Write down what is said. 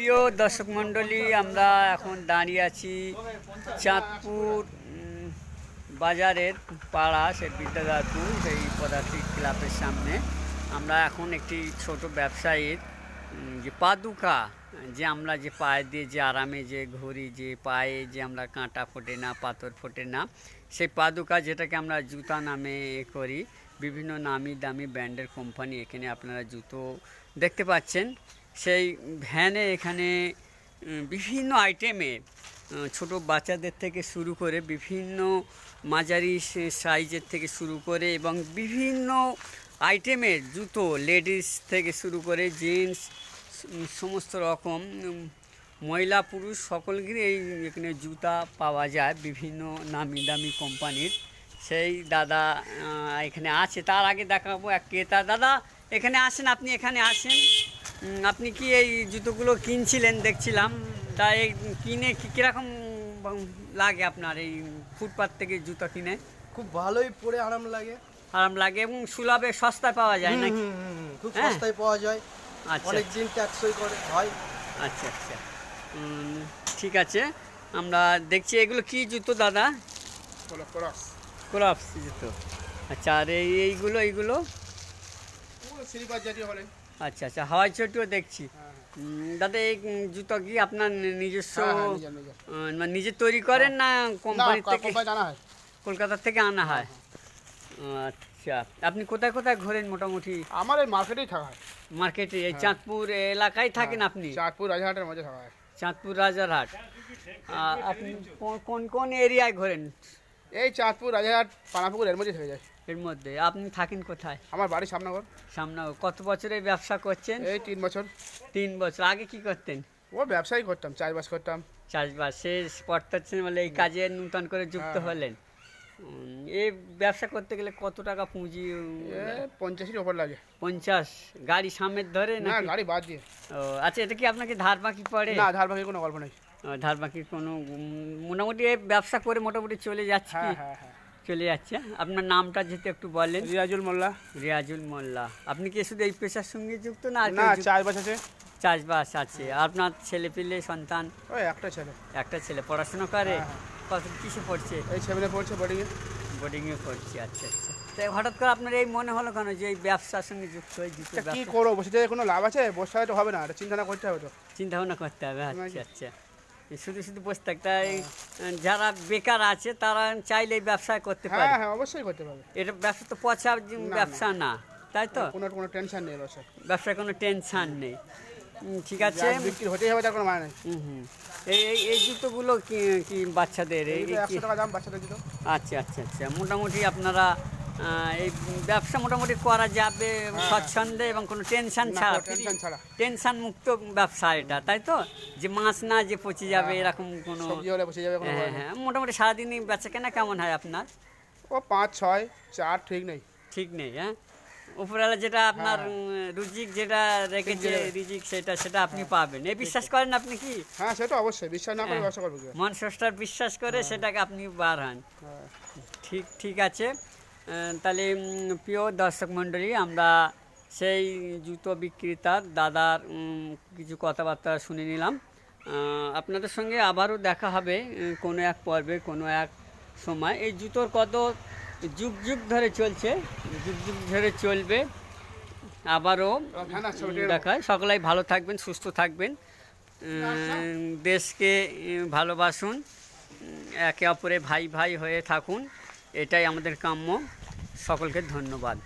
প্রিয় দর্শক মণ্ডলী, আমরা এখন দাঁড়িয়ে আছি চাঁদপুর বাজারের পাড়া, সেই বিদ্যাধরপুর, সেই পদাতিক ক্লাবের সামনে। আমরা এখন একটি ছোট ব্যবসায়ীর যে পাদুকা, যে আমরা যে পায়ে দিয়ে যে আরামে যে ঘুরি, যে পায়ে যে আমরা কাঁটা ফোটে না, পাথর ফোটে না, সেই পাদুকা যেটাকে আমরা জুতা নামে করি, বিভিন্ন নামি দামি ব্র্যান্ডের কোম্পানি এখানে আপনারা জুতো দেখতে পাচ্ছেন। সেই ভ্যানে এখানে বিভিন্ন আইটেমের ছোট বাচ্চাদের থেকে শুরু করে বিভিন্ন মাঝারি সাইজের থেকে শুরু করে এবং বিভিন্ন আইটেমের জুতো, লেডিস থেকে শুরু করে জিন্স, সমস্ত রকম মহিলা পুরুষ সকলকে এই এখানে জুতা পাওয়া যায় বিভিন্ন নামি দামি কোম্পানির। সেই দাদা এখানে আছে। তার আগে দেখাবো এক ক্রেতা। দাদা এখানে আসেন, আপনি এখানে আসেন। আপনি কি এই জুতোগুলো কিনছিলেন দেখছিলাম, তাই কিনে কীরকম লাগে আপনার এই ফুটপাথ থেকে জুতো কিনে? খুব ভালোই পরে আরাম লাগে এবং সুলভে সস্তায় পাওয়া যায় নাকি? খুব সস্তায় পাওয়া যায়। আচ্ছা, অনেক দিন ট্যাক্সই করে হয়। আচ্ছা আচ্ছা, ঠিক আছে। আমরা দেখছি এগুলো কি জুতো দাদা? ক্রপস জুতো। আচ্ছা, আর এইগুলো আচ্ছা আচ্ছা, হাওয়াই চটিও দেখছি। দাদা এই জুতো কি আপনার নিজস্ব, মানে নিজে তৈরি করেন না কোম্পানি থেকে? কলকাতা থেকে আনা হয়। আচ্ছা, আপনি কোথায় কোথায় ঘোরেন মোটামুটি? আমার এই মার্কেটেই থাকা হয়। মার্কেটে এই চাঁদপুর এলাকায় থাকেন আপনি? চাঁদপুর রাজারহাটের মধ্যে থাকা হয়। চাঁদপুর রাজারহাট। আপনি কোন কোন এরিয়ায় ঘোরেন? এই চাঁদপুর রাজারহাট পানাপুকুর এর মধ্যে থেকে যায়। এর মধ্যে আপনি থাকেন কোথায়? আমার বাড়ি সামনগর। সামনগর। কত বছরে ব্যবসা করছেন? এই 3 বছর। 3 বছর। আগে কি করতেন? ও ব্যবসাই করতাম, চাষবাস করতাম। চাষবাস শেষ পড়তেছেন বলে এই কাজে নূতন করে যুক্ত হলেন। এই ব্যবসা করতে গেলে কত টাকা পুঁজি? 50-এর ওপর লাগে। 50? গাড়ি সামনের ধরে না গাড়ি বাদ দিয়ে? ও আচ্ছা, এটা কি আপনাকে ধার বাকি পড়ে? না, ধার বাকি কোনো গল্প নেই। ধার বাকির কোনো, মোটামুটি ব্যবসা করে মোটামুটি চলে যাচ্ছে কি? হ্যাঁ চলে যাচ্ছে। আপনার নামটা যেহেতু একটু বলেন। রিয়াজুল মোল্লা। রিয়াজুল মোল্লা। আপনি কি শুধু এই পেশার সঙ্গে যুক্ত না? না, চাষবাস আছে। চাষবাস আছে। আপনার ছেলে পিলে সন্তান? ওই একটা ছেলে। একটা ছেলে। পড়াশোনা করে? কত কিসে পড়ছে? এই 7-এ পড়ছে, বোর্ডিংয়ে পড়ছে। আচ্ছা আচ্ছা। তাই হঠাৎ করে আপনার এই মনে হলো কেন যে এই ব্যবসার সঙ্গে যুক্ত হয়ে জুতো ব্যবসা? কি করবো, বসে থেকে কোনো লাভ আছে? বসে তো হবে না, চিন্তা না করতে হবে তো। চিন্তা ভাবনা করতে হবে। আচ্ছা আচ্ছা, শুধু শুধু বসে থাকতে। যারা বেকার আছে তারা চাইলে এই ব্যবসা করতে পারে? হ্যাঁ, অবশ্যই করতে পারবে। এটা ব্যবসা তো পচা ব্যবসা না, তাই তো? কোনো টেনশন নেই ব্যবসায় কোনো টেনশন নেই। ঠিক আছে, বিক্রি হতেই হবে, তার কোনো মানে নেই। এই জুতোগুলো কি বাচ্চাদের? এই 100 টাকা দাম বাচ্চাদের জুতো। আচ্ছা আচ্ছা আচ্ছা, মোটামুটি আপনারা এই ব্যবসা মোটামুটি করা যাবে স্বচ্ছন্দে এবং কোনো টেনশন ছাড়া? টেনশন মুক্ত ব্যবসা এটা, তাই তো? যে মাছ না যে পচে যাবে এরকম কোনো? হ্যাঁ, মোটামুটি সারাদিনই বেচা কেনা কেমন হয় আপনার? ও 5-6 4 ঠিক নেই। ঠিক নেই। হ্যাঁ, উপরওয়ালা যেটা আপনার রুজিক যেটা রেখেছে রিজিক, সেটা আপনি পাবেন, এই বিশ্বাস করেন আপনি কি? হ্যাঁ, সেটা অবশ্যই। বিশ্বাস না করে ব্যবসা করবে কি? মন স্রষ্টার বিশ্বাস করে সেটাকে আপনি বার হন। ঠিক আছে। তাহলে প্রিয় দর্শক মণ্ডলী, আমরা সেই জুতো বিক্রেতার দাদার কিছু কথাবার্তা শুনে নিলাম। আপনাদের সঙ্গে আবারও দেখা হবে কোনো এক পর্বে, কোনো এক সময়। এই জুতোর কত যুগ যুগ ধরে চলছে, যুগ যুগ ধরে চলবে। আবারও দেখায়। সকলেই ভালো থাকবেন, সুস্থ থাকবেন, দেশকে ভালোবাসুন, একে অপরে ভাই ভাই হয়ে থাকুন, এটাই আমাদের কাম্য। সকলকে ধন্যবাদ।